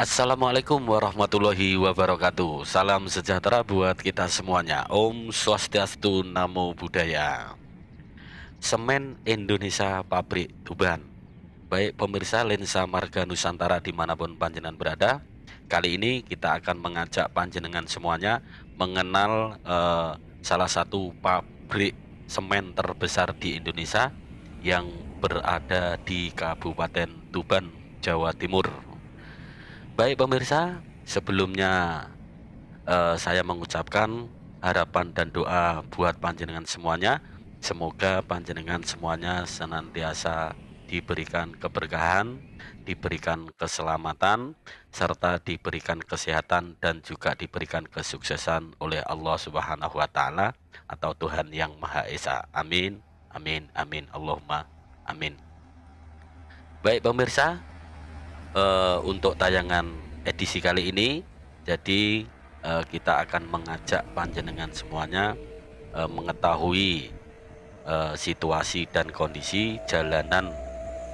Assalamualaikum warahmatullahi wabarakatuh. Salam sejahtera buat kita semuanya. Om Swastiastu, Namo Buddhaya. Semen Indonesia Pabrik Tuban. Baik pemirsa Lensa Marga Nusantara dimanapun panjenengan berada, kali ini kita akan mengajak panjenengan semuanya mengenal salah satu pabrik semen terbesar di Indonesia yang berada di Kabupaten Tuban, Jawa Timur. Baik pemirsa, sebelumnya saya mengucapkan harapan dan doa buat panjenengan semuanya. Semoga panjenengan semuanya senantiasa diberikan keberkahan, diberikan keselamatan, serta diberikan kesehatan dan juga diberikan kesuksesan oleh Allah Subhanahu wa Ta'ala atau Tuhan Yang Maha Esa. Amin, amin, amin, Allahumma amin. Baik pemirsa, untuk tayangan edisi kali ini, jadi kita akan mengajak panjenengan semuanya mengetahui situasi dan kondisi jalanan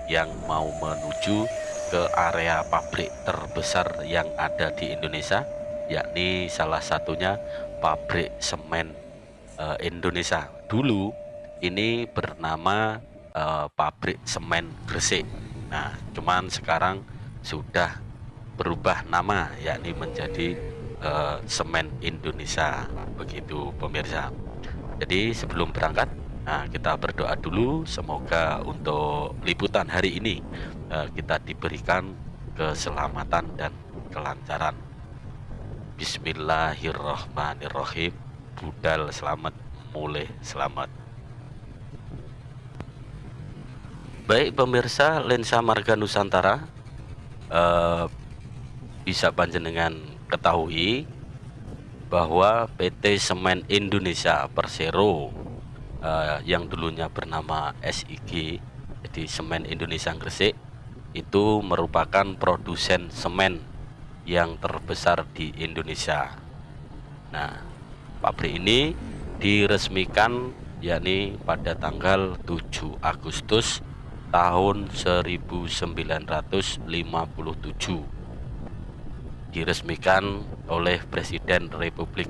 yang mau menuju ke area pabrik terbesar yang ada di Indonesia, yakni salah satunya pabrik semen Indonesia. Dulu ini bernama pabrik semen Gresik. Nah, cuman sekarang sudah berubah nama, yakni menjadi Semen Indonesia, begitu pemirsa. Jadi sebelum berangkat, kita berdoa dulu, semoga untuk liputan hari ini kita diberikan keselamatan dan kelancaran. Bismillahirrahmanirrahim. Budal selamat, mulai selamat. Baik pemirsa Lensa Marga Nusantara, bisa panjenengan ketahui bahwa PT Semen Indonesia Persero yang dulunya bernama SIG, jadi Semen Indonesia Gresik, itu merupakan produsen semen yang terbesar di Indonesia. Nah, pabrik ini diresmikan yakni pada tanggal 7 Agustus tahun 1957, diresmikan oleh Presiden Republik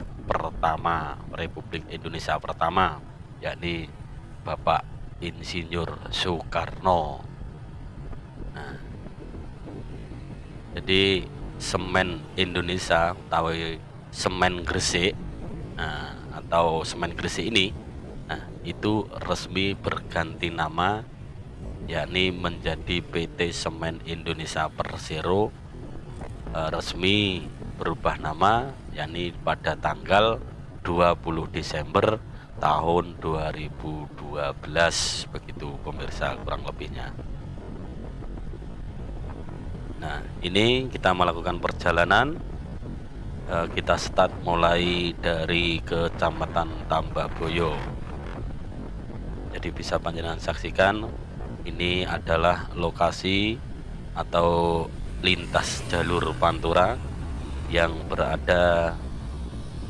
Indonesia pertama, yakni Bapak Insinyur Soekarno. Nah, jadi Semen Indonesia atau Semen Gresik, atau Semen Gresik ini, itu resmi berganti nama, yakni menjadi PT Semen Indonesia Persero, resmi berubah nama, yakni pada tanggal 20 Desember tahun 2012, begitu pemirsa kurang lebihnya. Nah, ini kita melakukan perjalanan, kita start mulai dari Kecamatan Tambakboyo. Jadi bisa panjenengan saksikan, ini adalah lokasi atau lintas jalur Pantura yang berada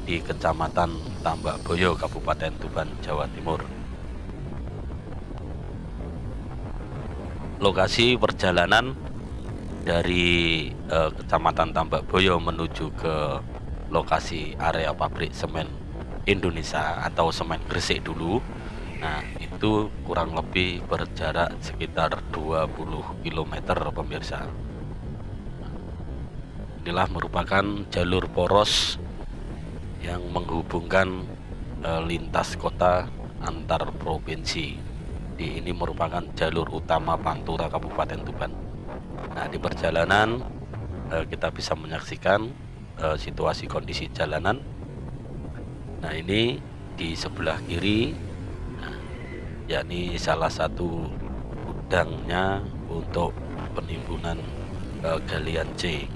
di Kecamatan Tambakboyo, Kabupaten Tuban, Jawa Timur. Lokasi perjalanan dari Kecamatan Tambakboyo menuju ke lokasi area pabrik semen Indonesia atau Semen Gresik dulu, nah itu kurang lebih berjarak sekitar 20 km pemirsa. Inilah merupakan jalur poros yang menghubungkan lintas kota antar provinsi. Ini merupakan jalur utama Pantura Kabupaten Tuban. Nah, di perjalanan kita bisa menyaksikan situasi kondisi jalanan. Nah, ini di sebelah kiri, yakni salah satu gudangnya untuk penimbunan galian C.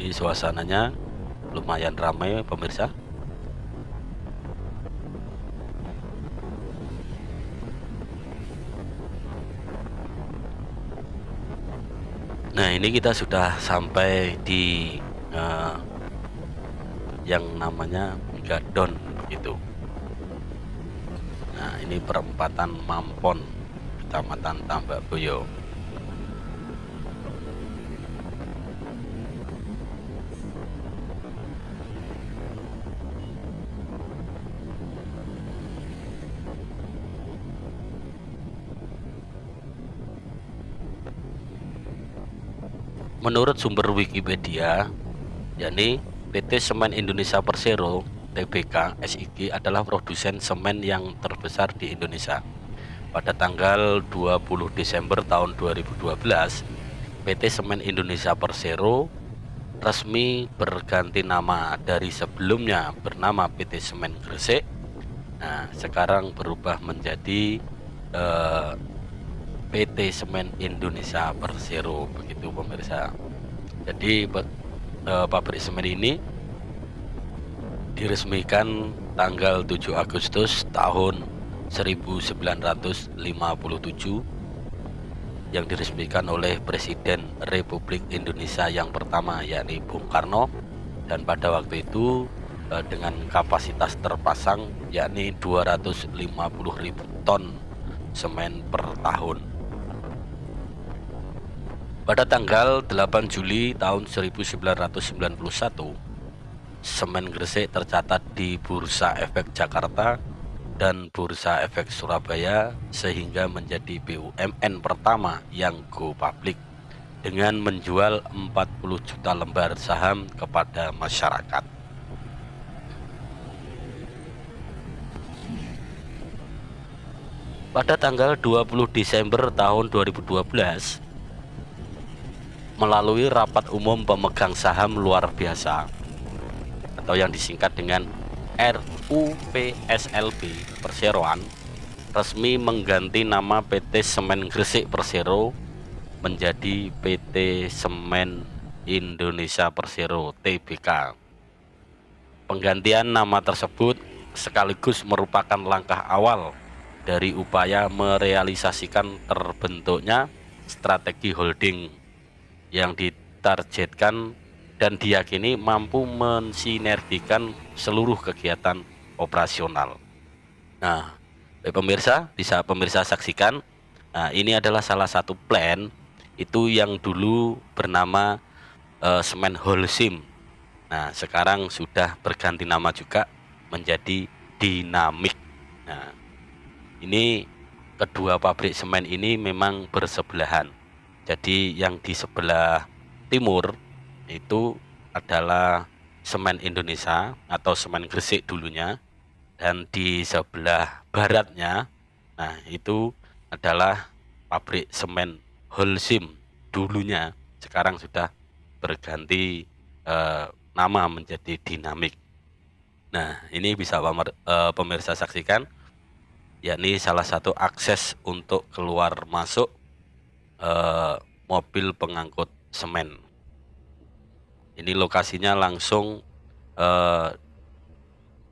Ini suasananya lumayan ramai pemirsa. Nah, ini kita sudah sampai di yang namanya Gadon gitu. Nah, ini perempatan Mampon, Kecamatan Tambakboyo. Menurut sumber Wikipedia, yakni PT Semen Indonesia Persero Tbk SIG adalah produsen semen yang terbesar di Indonesia. Pada tanggal 20 Desember tahun 2012, PT Semen Indonesia Persero resmi berganti nama dari sebelumnya bernama PT Semen Gresik. Nah, sekarang berubah menjadi PT Semen Indonesia Persero, begitu pemirsa. Jadi pabrik semen ini diresmikan tanggal 7 Agustus tahun 1957 yang diresmikan oleh Presiden Republik Indonesia yang pertama, yakni Bung Karno, dan pada waktu itu dengan kapasitas terpasang yakni 250.000 ton semen per tahun. Pada tanggal 8 Juli tahun 1991, semen Gresik tercatat di Bursa Efek Jakarta dan Bursa Efek Surabaya sehingga menjadi BUMN pertama yang go public dengan menjual 40 juta lembar saham kepada masyarakat. Pada tanggal 20 Desember tahun 2012, melalui rapat umum pemegang saham luar biasa atau yang disingkat dengan RUPSLB Perseroan resmi mengganti nama PT Semen Gresik Persero menjadi PT Semen Indonesia Persero Tbk. Penggantian nama tersebut sekaligus merupakan langkah awal dari upaya merealisasikan terbentuknya strategi holding yang ditargetkan dan diyakini mampu mensinergikan seluruh kegiatan operasional. Nah, pemirsa, bisa pemirsa saksikan. Nah, ini adalah salah satu plan itu yang dulu bernama Semen Holcim. Nah, sekarang sudah berganti nama juga menjadi Dynamic. Nah, ini kedua pabrik semen ini memang bersebelahan. Jadi yang di sebelah timur itu adalah Semen Indonesia atau Semen Gresik dulunya, dan di sebelah baratnya, nah itu adalah pabrik semen Holcim dulunya, sekarang sudah berganti nama menjadi Dynamic. Nah, ini bisa pemirsa saksikan, yakni salah satu akses untuk keluar masuk mobil pengangkut semen. Ini lokasinya langsung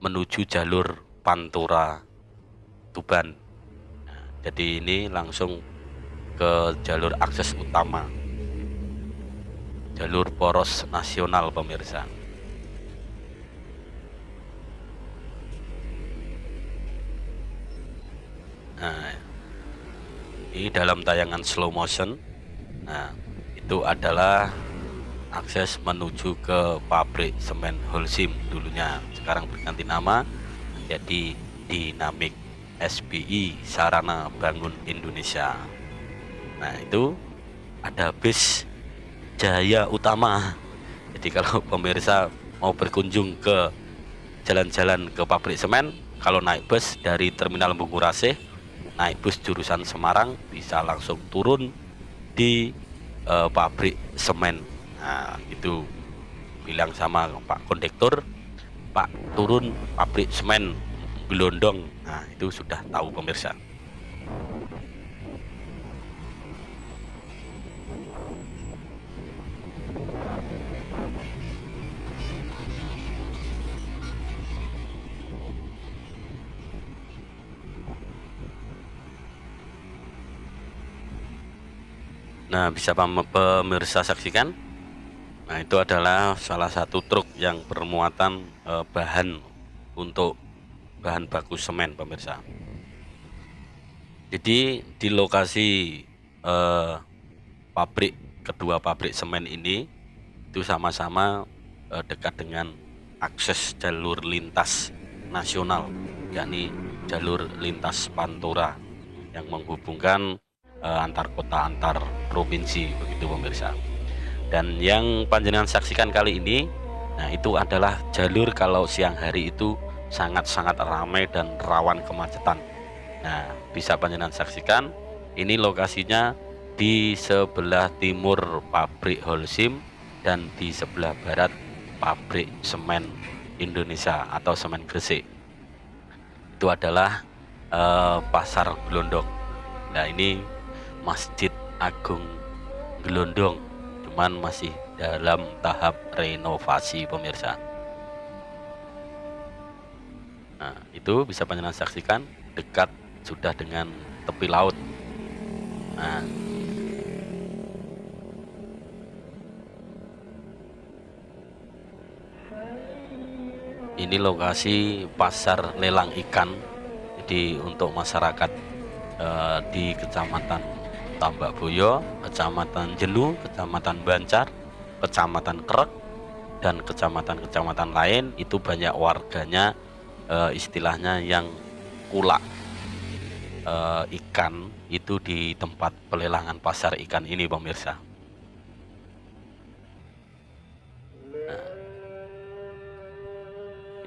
menuju jalur Pantura Tuban. Nah, jadi ini langsung ke jalur akses utama, jalur poros nasional pemirsa. Nah, ini dalam tayangan slow motion. Nah, itu adalah akses menuju ke pabrik semen Holcim dulunya, sekarang berganti nama menjadi Dynamic SBI Sarana Bangun Indonesia. Nah, itu ada bis Jaya Utama. Jadi kalau pemirsa mau berkunjung ke jalan-jalan ke pabrik semen, kalau naik bus dari Terminal Bungurasih, naik bus jurusan Semarang, bisa langsung turun di pabrik semen. Nah, itu bilang sama Pak Kondektur, Pak turun pabrik semen Gelondong. Nah, itu sudah tahu pemirsa. Nah, bisa pemirsa saksikan. Nah, itu adalah salah satu truk yang bermuatan bahan untuk bahan baku semen pemirsa. Jadi di lokasi kedua pabrik semen ini itu sama-sama dekat dengan akses jalur lintas nasional, yakni jalur lintas Pantura yang menghubungkan antar kota, antar provinsi, begitu pemirsa. Dan yang panjenengan saksikan kali ini, nah itu adalah jalur kalau siang hari itu sangat-sangat ramai dan rawan kemacetan. Nah, bisa panjenengan saksikan, ini lokasinya di sebelah timur pabrik Holcim dan di sebelah barat pabrik semen Indonesia atau semen Gresik. Itu adalah Pasar Glondong. Nah, ini Masjid Agung Glondong, cuman masih dalam tahap renovasi, pemirsa. Nah, itu bisa panjenengan saksikan dekat sudah dengan tepi laut. Nah, ini lokasi pasar lelang ikan. Jadi untuk masyarakat di Kecamatan Tambak Boyo, Kecamatan Jelu, Kecamatan Bancar, Kecamatan Krek, dan kecamatan-kecamatan lain itu banyak warganya istilahnya yang kulak ikan itu di tempat pelelangan pasar ikan ini, pemirsa. Nah,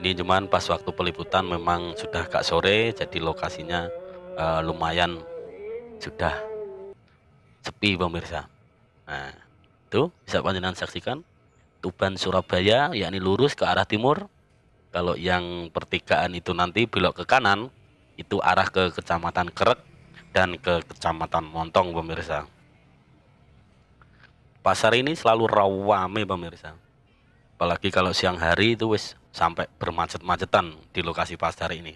ini cuman pas waktu peliputan memang sudah agak sore, jadi lokasinya lumayan sudah sepi, pemirsa. Nah, itu bisa panjenengan saksikan Tuban Surabaya, yakni lurus ke arah timur. Kalau yang pertigaan itu nanti belok ke kanan, itu arah ke Kecamatan Krek dan ke Kecamatan Montong, pemirsa. Pasar ini selalu ramai, pemirsa. Apalagi kalau siang hari itu wis sampai bermacet-macetan di lokasi pasar ini.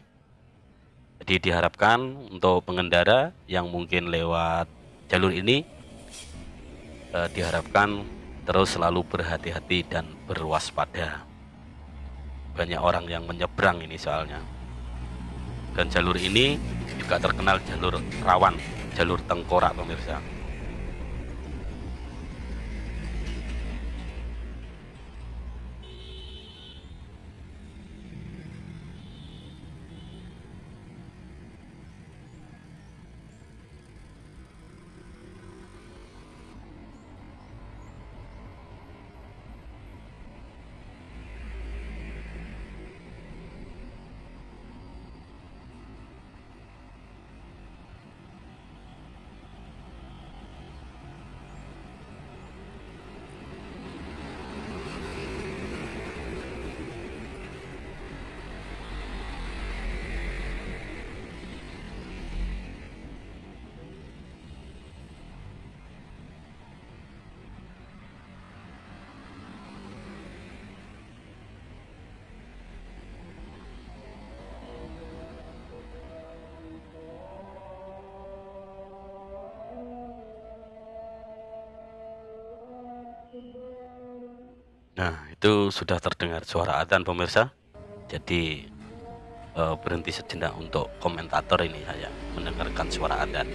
Jadi diharapkan untuk pengendara yang mungkin lewat jalur ini diharapkan terus selalu berhati-hati dan berwaspada. Banyak orang yang menyeberang ini soalnya. Dan jalur ini juga terkenal jalur rawan, jalur tengkorak, pemirsa. Nah, itu sudah terdengar suara adzan, pemirsa. Jadi berhenti sejenak untuk komentator ini saya mendengarkan suara adzan.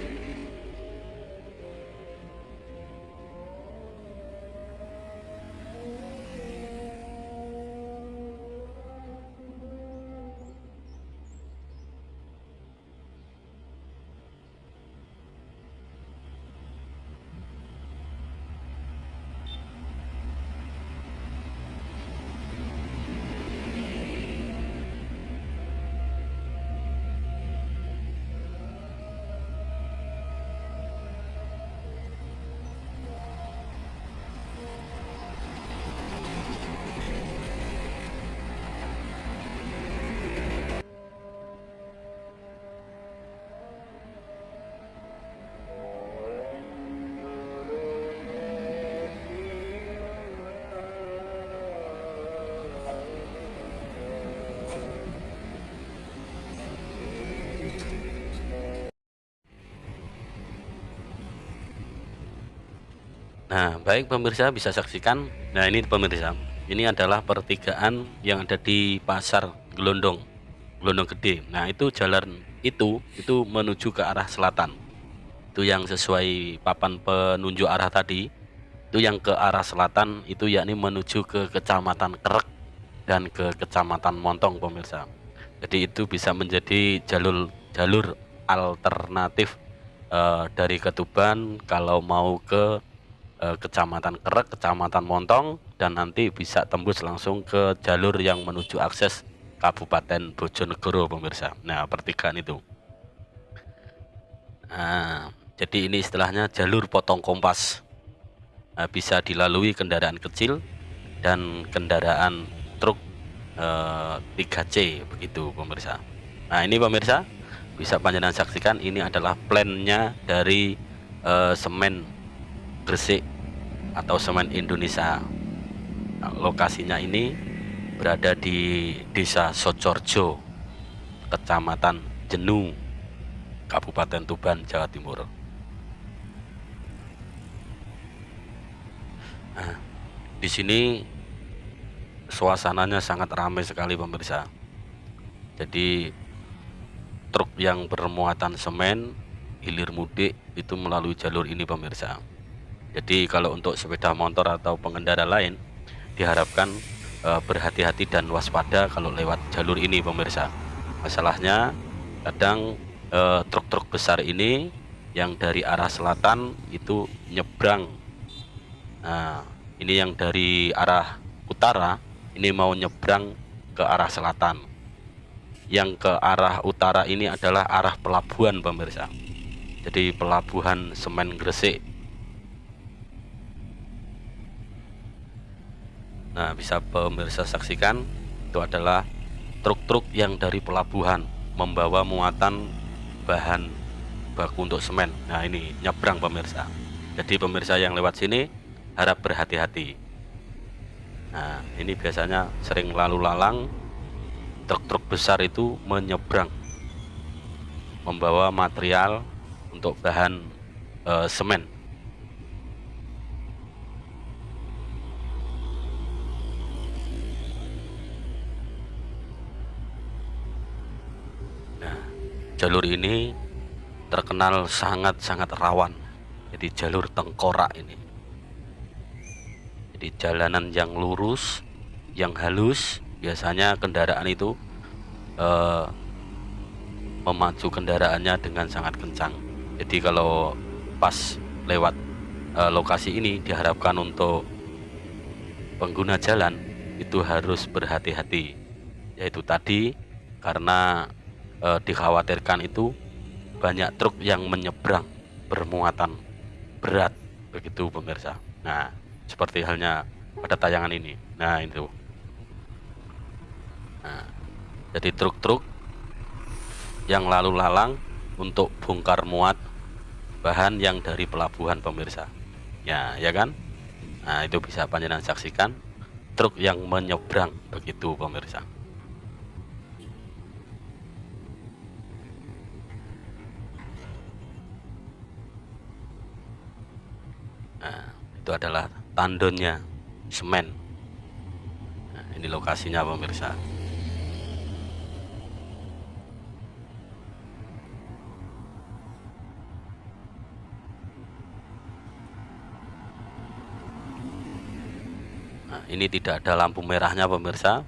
Nah, baik pemirsa bisa saksikan. Nah, ini pemirsa, ini adalah pertigaan yang ada di Pasar Glondong, Glondong Gede. Nah, itu jalan itu menuju ke arah selatan. Itu yang sesuai papan penunjuk arah tadi. Itu yang ke arah selatan itu yakni menuju ke Kecamatan Krek dan ke Kecamatan Montong, pemirsa. Jadi itu bisa menjadi jalur alternatif dari Ketuban kalau mau ke Kecamatan Kerek, Kecamatan Montong, dan nanti bisa tembus langsung ke jalur yang menuju akses Kabupaten Bojonegoro pemirsa. Nah, pertigaan itu. Nah, jadi ini istilahnya jalur potong kompas. Nah, bisa dilalui kendaraan kecil dan kendaraan truk 3C begitu pemirsa. Nah, ini pemirsa bisa panjenengan saksikan, ini adalah plannya dari semen Gresik atau Semen Indonesia. Nah, lokasinya ini berada di Desa Socorjo, Kecamatan Jenu, Kabupaten Tuban, Jawa Timur. Nah, di sini suasananya sangat ramai sekali pemirsa. Jadi truk yang bermuatan semen hilir mudik itu melalui jalur ini pemirsa. Jadi kalau untuk sepeda motor atau pengendara lain diharapkan berhati-hati dan waspada kalau lewat jalur ini pemirsa. Masalahnya kadang truk-truk besar ini yang dari arah selatan itu nyebrang. Nah, ini yang dari arah utara ini mau nyebrang ke arah selatan. Yang ke arah utara ini adalah arah pelabuhan pemirsa. Jadi pelabuhan Semen Gresik. Nah, bisa pemirsa saksikan itu adalah truk-truk yang dari pelabuhan membawa muatan bahan baku untuk semen. Nah, ini nyebrang pemirsa. Jadi pemirsa yang lewat sini harap berhati-hati. Nah, ini biasanya sering lalu lalang truk-truk besar itu menyeberang membawa material untuk bahan semen. Nah, jalur ini terkenal sangat-sangat rawan. Jadi jalur tengkorak ini. Jadi jalanan yang lurus, yang halus, biasanya kendaraan itu memacu kendaraannya dengan sangat kencang. Jadi kalau pas lewat lokasi ini diharapkan untuk pengguna jalan itu harus berhati-hati, yaitu tadi karena dikhawatirkan itu banyak truk yang menyeberang bermuatan berat begitu pemirsa. Nah, seperti halnya pada tayangan ini. Nah, itu. Nah, jadi truk-truk yang lalu lalang untuk bongkar muat bahan yang dari pelabuhan pemirsa. Ya kan? Nah, itu bisa panjenengan saksikan truk yang menyeberang begitu pemirsa. Nah, itu adalah tandonnya semen. Nah, ini lokasinya pemirsa. Nah, ini tidak ada lampu merahnya pemirsa,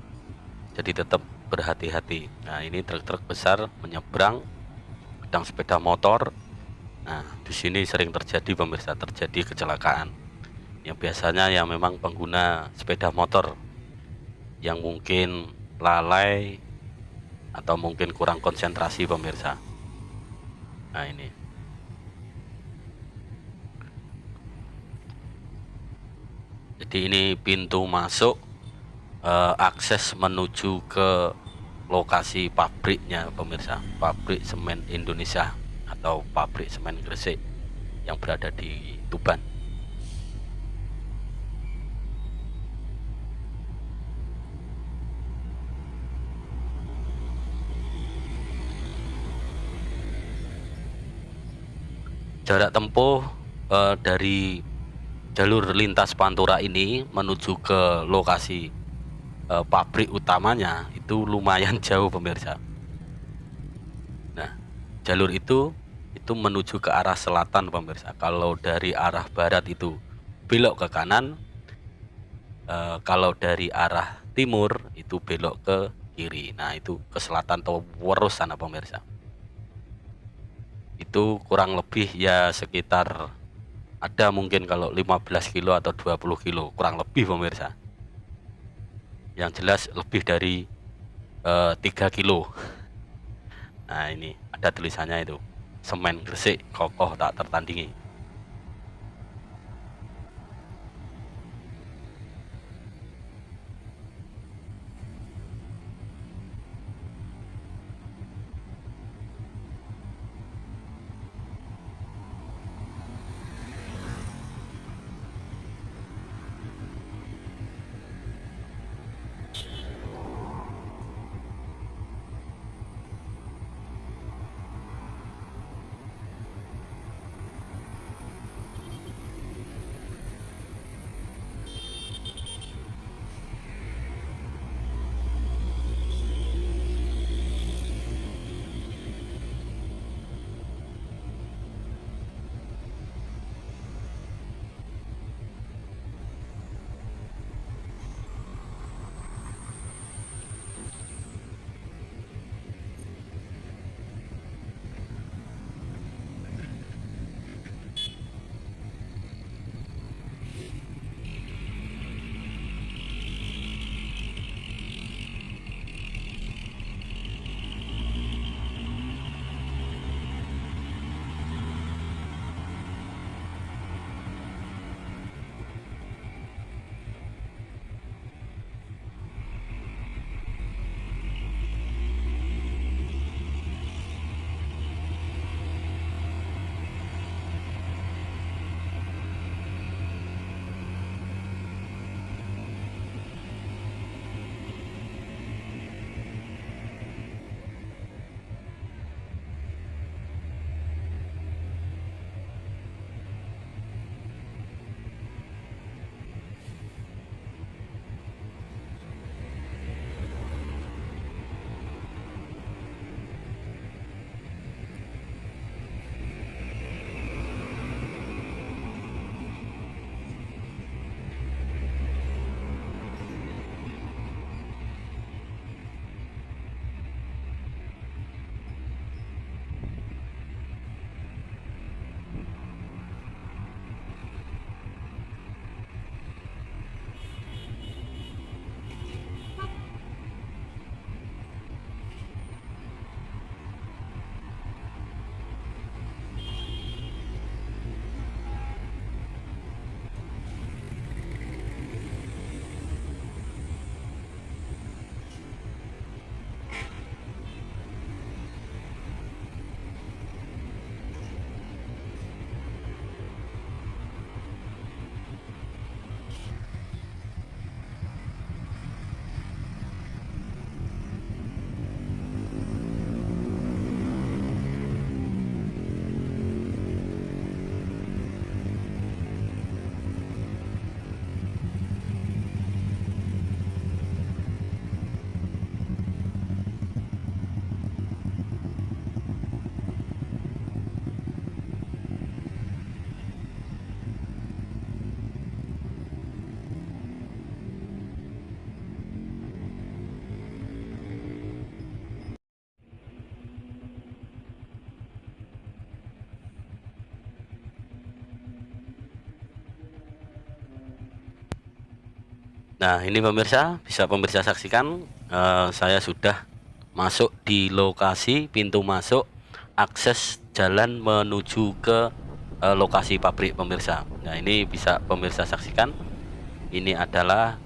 jadi tetap berhati-hati. Nah, ini truk-truk besar menyeberang, kadang sepeda motor. Nah, di sini sering terjadi pemirsa, terjadi kecelakaan. Yang biasanya yang memang pengguna sepeda motor yang mungkin lalai atau mungkin kurang konsentrasi pemirsa. Nah, ini. Jadi ini pintu masuk akses menuju ke lokasi pabriknya pemirsa, pabrik semen Indonesia atau pabrik semen Gresik yang berada di Tuban. Jarak tempuh dari jalur lintas Pantura ini menuju ke lokasi pabrik utamanya itu lumayan jauh pemirsa. Nah, jalur itu menuju ke arah selatan pemirsa. Kalau dari arah barat itu belok ke kanan, kalau dari arah timur itu belok ke kiri. Nah, itu ke selatan atau terus sana pemirsa. Itu kurang lebih ya sekitar ada mungkin kalau 15 kilo atau 20 kilo kurang lebih pemirsa, yang jelas lebih dari 3 kilo. Nah ini ada tulisannya itu, semen Gresik kokoh tak tertandingi. Nah ini pemirsa, bisa pemirsa saksikan, saya sudah masuk di lokasi pintu masuk akses jalan menuju ke lokasi pabrik pemirsa. Nah ini bisa pemirsa saksikan, ini adalah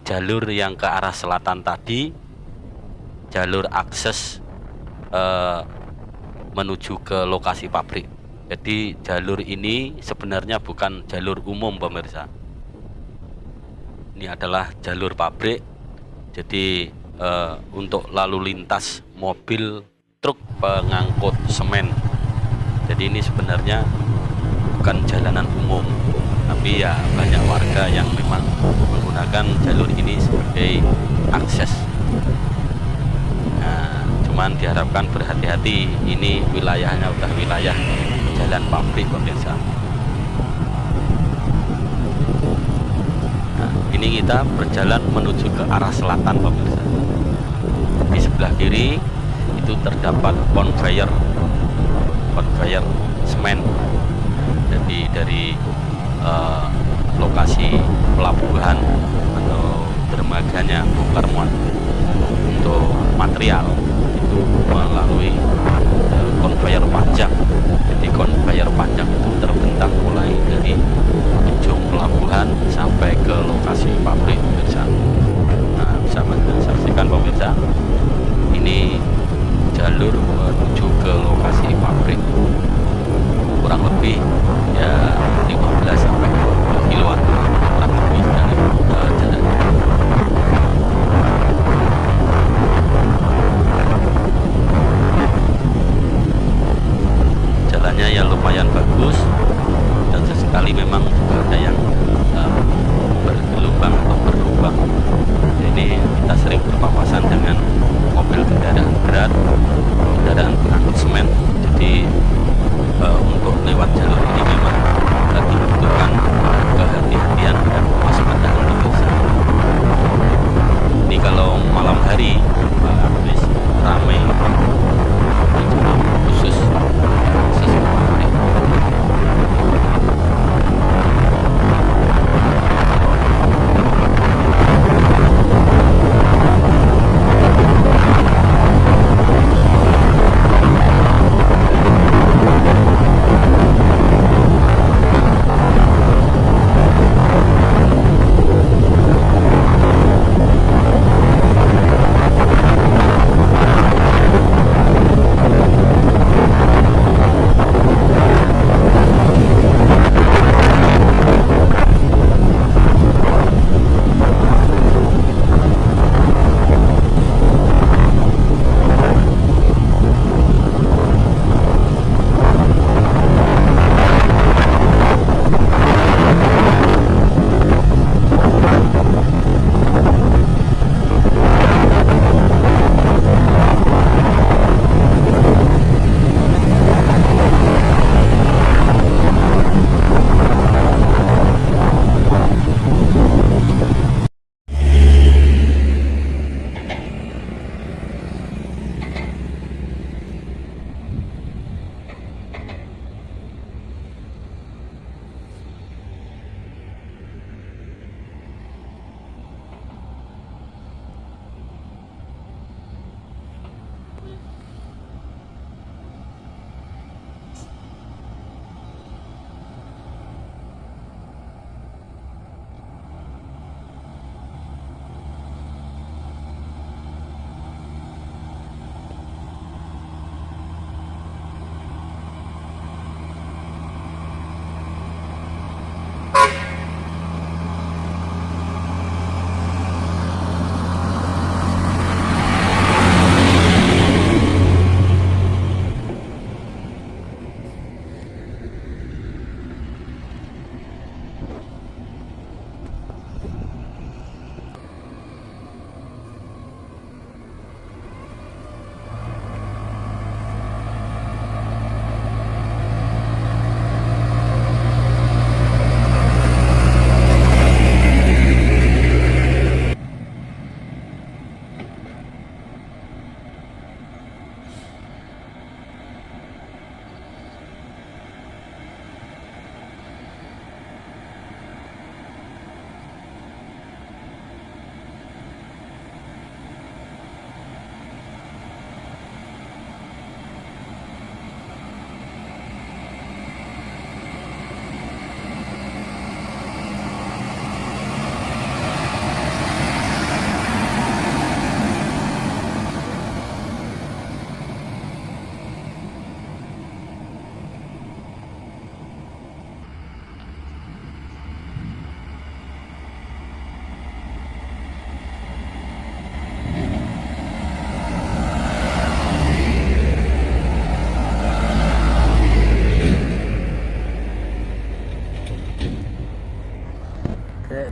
jalur yang ke arah selatan tadi, jalur akses menuju ke lokasi pabrik. Jadi jalur ini sebenarnya bukan jalur umum pemirsa, ini adalah jalur pabrik. Jadi untuk lalu lintas mobil truk pengangkut semen. Jadi ini sebenarnya bukan jalanan umum, tapi ya banyak warga yang memang menggunakan jalur ini sebagai akses. Nah, cuman diharapkan berhati-hati, ini wilayahnya udah wilayah jalan pabrik pemirsa. Nah, ini kita berjalan menuju ke arah selatan pemirsa. Di sebelah kiri itu terdapat conveyor semen. Jadi dari eh, lokasi pelabuhan atau dermaganya bongkar muat untuk material itu melalui conveyor panjang. Jadi conveyor panjang itu terbentang mulai dari ujung pelabuhan sampai ke lokasi pabrik, pemirsa. Nah, bisa saksikan pemirsa, ini jalur menuju ke lokasi pabrik, kurang lebih ya 15 sampai 20 kiloan kurang lebih dari jalan. Jalannya ya lumayan bagus, dan sesekali memang ada yang bergelombang atau berlubang. Ini kita sering berpapasan dengan mobil kendaraan berat, kendaraan pengangkut semen. Jadi untuk lewat jalur ini memang dibutuhkan kehati-hatian dan kewaspadaan, pemirsa. Ini kalau malam hari habis ramai khusus pabrik.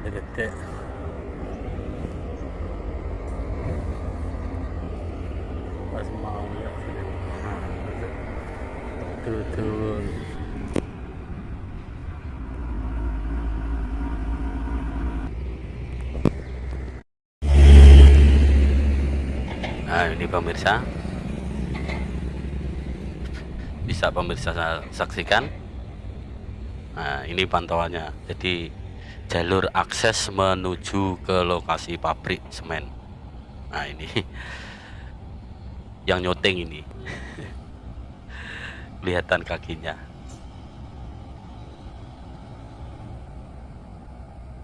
Detik pas mau ya betul. Nah, ini pemirsa, bisa pemirsa saksikan Nah, ini pantauannya. Jadi jalur akses menuju ke lokasi pabrik semen. Nah, ini yang nyoteng ini. Kelihatan kakinya.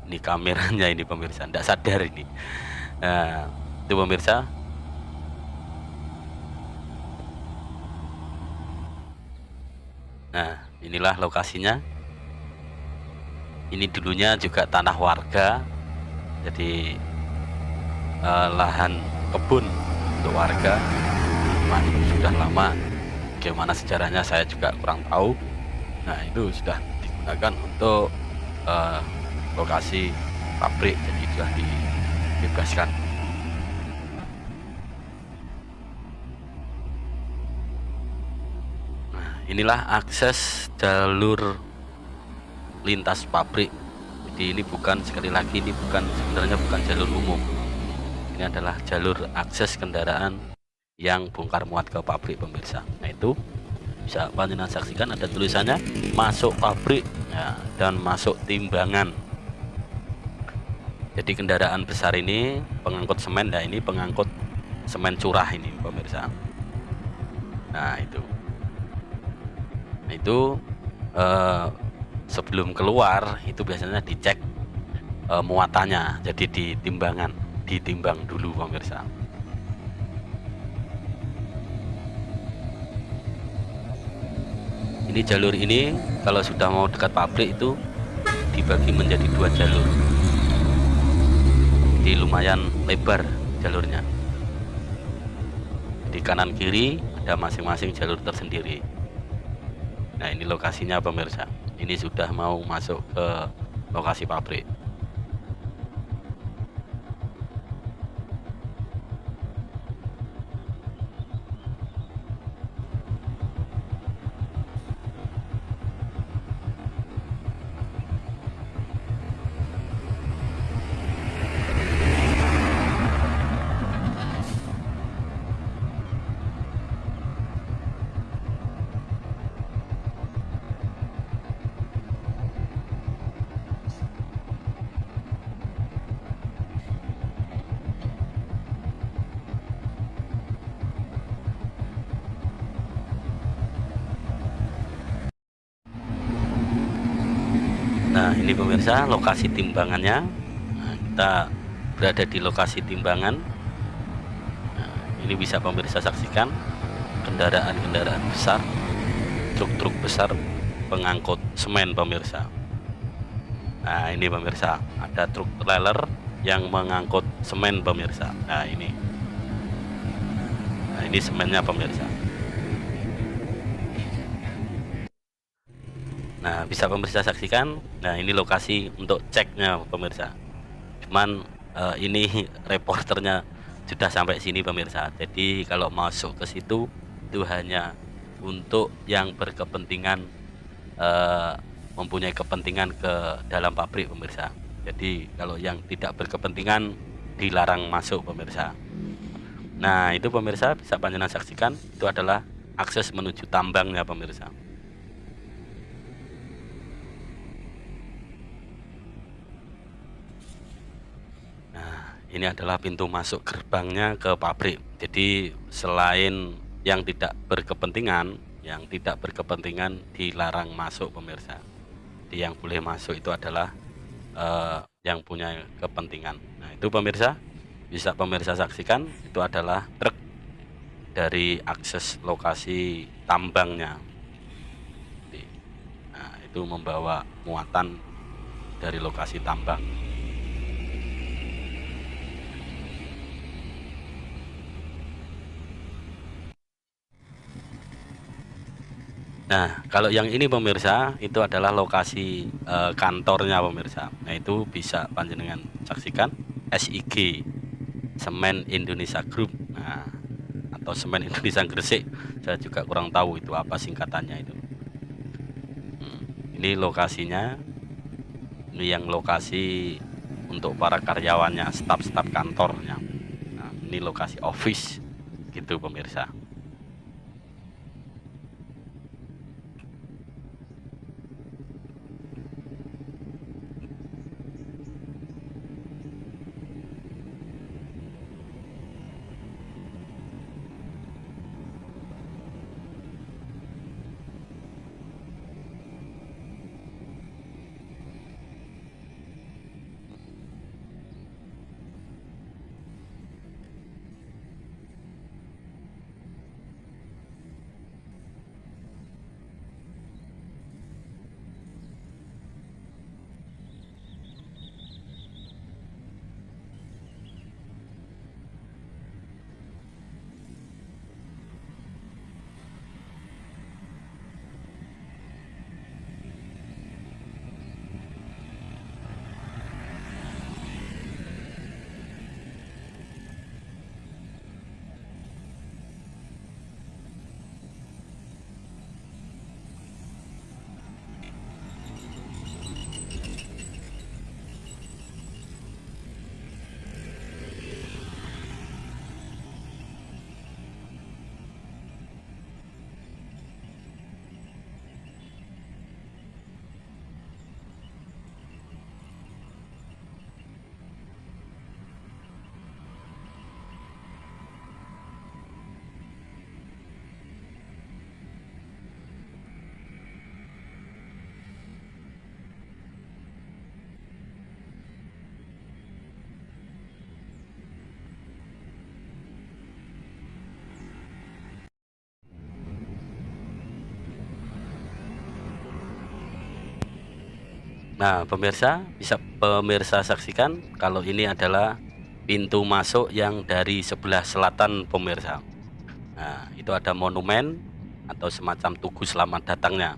Ini kameranya ini pemirsa, tidak sadar ini. Nah, itu pemirsa. Nah, inilah lokasinya. Ini dulunya juga tanah warga, jadi lahan kebun untuk warga. Cuman sudah lama, bagaimana sejarahnya saya juga kurang tahu. Nah, itu sudah digunakan untuk lokasi pabrik, jadi sudah dibebaskan. Nah, inilah akses jalur lintas pabrik. Jadi ini bukan, sekali lagi, ini bukan, sebenarnya bukan jalur umum. Ini adalah jalur akses kendaraan yang bongkar muat ke pabrik pemirsa. Nah, itu bisa panjenengan saksikan, ada tulisannya masuk pabrik ya, dan masuk timbangan. Jadi kendaraan besar ini pengangkut semen. Nah, ini pengangkut semen curah ini pemirsa. Nah, itu sebelum keluar itu biasanya dicek muatannya, jadi ditimbang dulu pemirsa. Ini jalur ini kalau sudah mau dekat pabrik itu dibagi menjadi 2 jalur, jadi lumayan lebar jalurnya. Di kanan kiri ada masing-masing jalur tersendiri. Nah, ini lokasinya pemirsa. Ini sudah mau masuk ke lokasi pabrik. Nah, ini pemirsa lokasi timbangannya. Nah, kita berada di lokasi timbangan. Nah, ini bisa pemirsa saksikan kendaraan-kendaraan besar, truk-truk besar pengangkut semen pemirsa. Nah, ini pemirsa, ada truk trailer yang mengangkut semen pemirsa. Nah, ini semennya pemirsa. Nah, bisa pemirsa saksikan. Nah, ini lokasi untuk ceknya pemirsa. Cuman ini reporternya sudah sampai sini pemirsa. Jadi kalau masuk ke situ itu hanya untuk yang berkepentingan, mempunyai kepentingan ke dalam pabrik pemirsa. Jadi kalau yang tidak berkepentingan dilarang masuk pemirsa. Nah, itu pemirsa bisa panjenengan saksikan, itu adalah akses menuju tambangnya pemirsa. Ini adalah pintu masuk gerbangnya ke pabrik. Jadi selain yang tidak berkepentingan, dilarang masuk pemirsa. Jadi yang boleh masuk itu adalah yang punya kepentingan. Nah, itu pemirsa bisa pemirsa saksikan, itu adalah truk dari akses lokasi tambangnya. Nah, itu membawa muatan dari lokasi tambang. Nah, kalau yang ini pemirsa, itu adalah lokasi kantornya pemirsa. Nah, itu bisa panjenengan saksikan, SIG, Semen Indonesia Group. Nah, atau Semen Indonesia Gresik, saya juga kurang tahu itu apa singkatannya itu. Ini lokasinya, ini yang lokasi untuk para karyawannya, staf-staf kantornya. Nah, ini lokasi office gitu pemirsa. Nah, pemirsa saksikan kalau ini adalah pintu masuk yang dari sebelah selatan pemirsa. Nah, itu ada monumen atau semacam tugu selamat datangnya.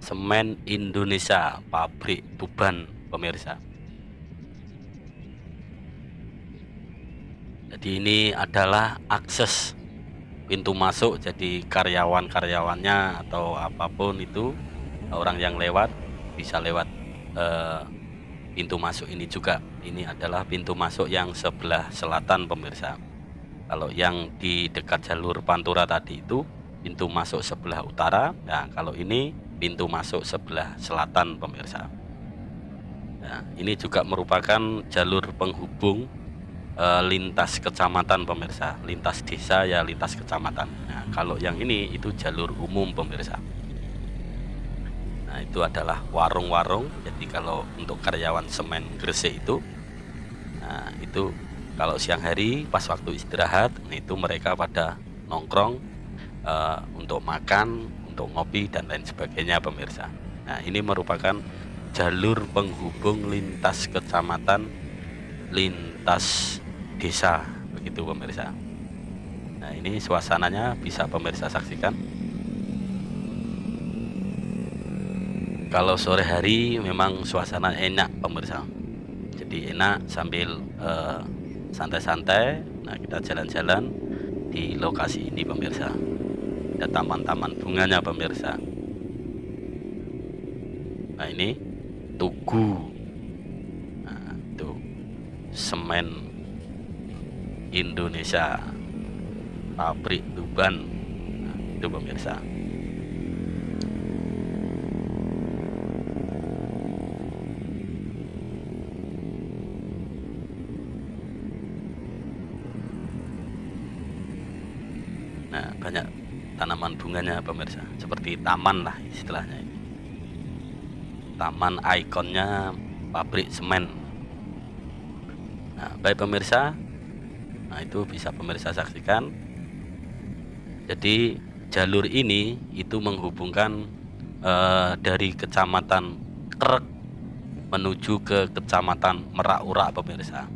Semen Indonesia, pabrik Tuban pemirsa. Jadi ini adalah akses pintu masuk, jadi karyawan-karyawannya atau apapun itu, orang yang lewat bisa lewat pintu masuk ini juga. Ini adalah pintu masuk yang sebelah selatan pemirsa. Kalau yang di dekat jalur Pantura tadi itu pintu masuk sebelah utara. Nah, kalau ini pintu masuk sebelah selatan pemirsa. Nah, ini juga merupakan jalur penghubung lintas kecamatan pemirsa, lintas desa ya lintas kecamatan. Nah, kalau yang ini itu jalur umum pemirsa. Nah, itu adalah warung-warung. Jadi kalau untuk karyawan semen Gresik itu, nah itu kalau siang hari pas waktu istirahat, nah itu mereka pada nongkrong untuk makan, untuk ngopi dan lain sebagainya pemirsa. Nah, ini merupakan jalur penghubung lintas kecamatan, lintas desa begitu pemirsa. Nah, ini suasananya bisa pemirsa saksikan. Kalau sore hari memang suasana enak pemirsa, jadi enak sambil santai-santai. Nah, kita jalan-jalan di lokasi ini pemirsa. Ada taman-taman bunganya pemirsa. Nah, ini tugu, nah, itu semen Indonesia, pabrik Tuban. Nah, itu pemirsa. Nah, banyak tanaman bunganya pemirsa, seperti taman lah istilahnya ini. Taman ikonnya pabrik semen. Nah, baik pemirsa, nah itu bisa pemirsa saksikan. Jadi jalur ini itu menghubungkan dari kecamatan Krek menuju ke kecamatan Merak Urak pemirsa.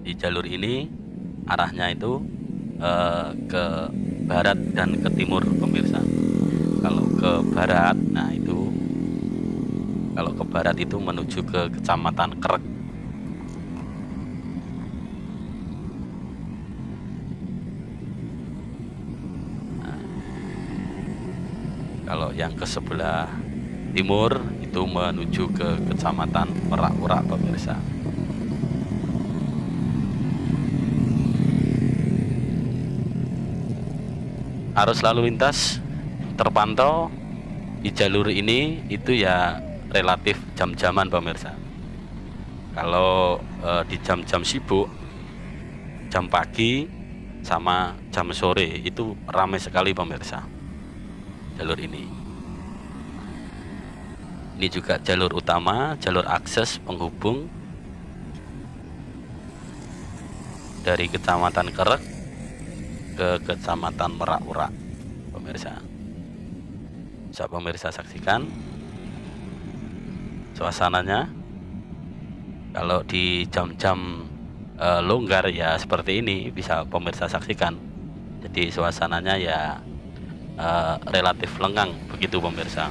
Di jalur ini arahnya itu ke barat dan ke timur pemirsa. Kalau ke barat, nah itu kalau ke barat itu menuju ke kecamatan Krek. Kalau yang ke sebelah timur itu menuju ke kecamatan Merak Urak pemirsa. Arus lalu lintas terpantau di jalur ini itu ya relatif jam-jaman pemirsa. Kalau di jam-jam sibuk, jam pagi sama jam sore itu ramai sekali pemirsa jalur ini. Ini juga jalur utama, jalur akses penghubung dari kecamatan Krek ke kecamatan Merak Urak pemirsa. Bisa pemirsa saksikan suasananya. Kalau di jam-jam longgar ya seperti ini bisa pemirsa saksikan. Jadi suasananya ya relatif lengang begitu pemirsa.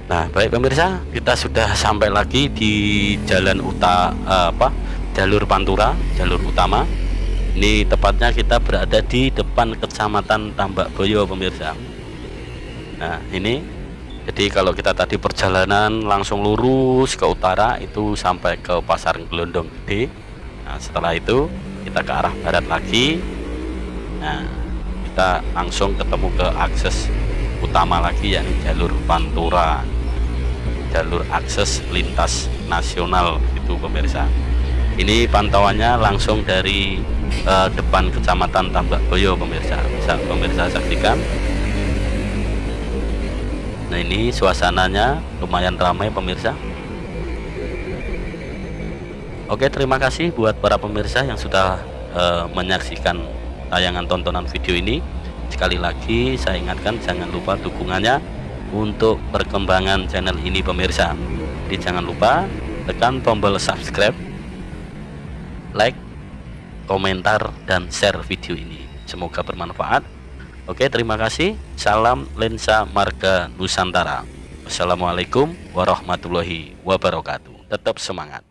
Nah, baik pemirsa, kita sudah sampai lagi di jalan jalur Pantura, jalur utama. Ini tepatnya kita berada di depan Kecamatan Tambak Boyo pemirsa. Nah, ini jadi kalau kita tadi perjalanan langsung lurus ke utara itu sampai ke Pasar Gelondong Gede. Nah, setelah itu kita ke arah barat lagi. Nah, kita langsung ketemu ke akses utama lagi, yakni jalur Pantura, jalur akses lintas nasional itu pemirsa. Ini pantauannya langsung dari depan Kecamatan Tambak Boyo pemirsa, bisa pemirsa saksikan. Nah, ini suasananya lumayan ramai pemirsa. Oke, terima kasih buat para pemirsa yang sudah menyaksikan tayangan tontonan video ini. Sekali lagi saya ingatkan, jangan lupa dukungannya untuk perkembangan channel ini pemirsa. Jadi jangan lupa tekan tombol subscribe, like, komentar, dan share video ini. Semoga bermanfaat. Oke, terima kasih. Salam Lensa Marga Nusantara. Wassalamualaikum warahmatullahi wabarakatuh. Tetap semangat.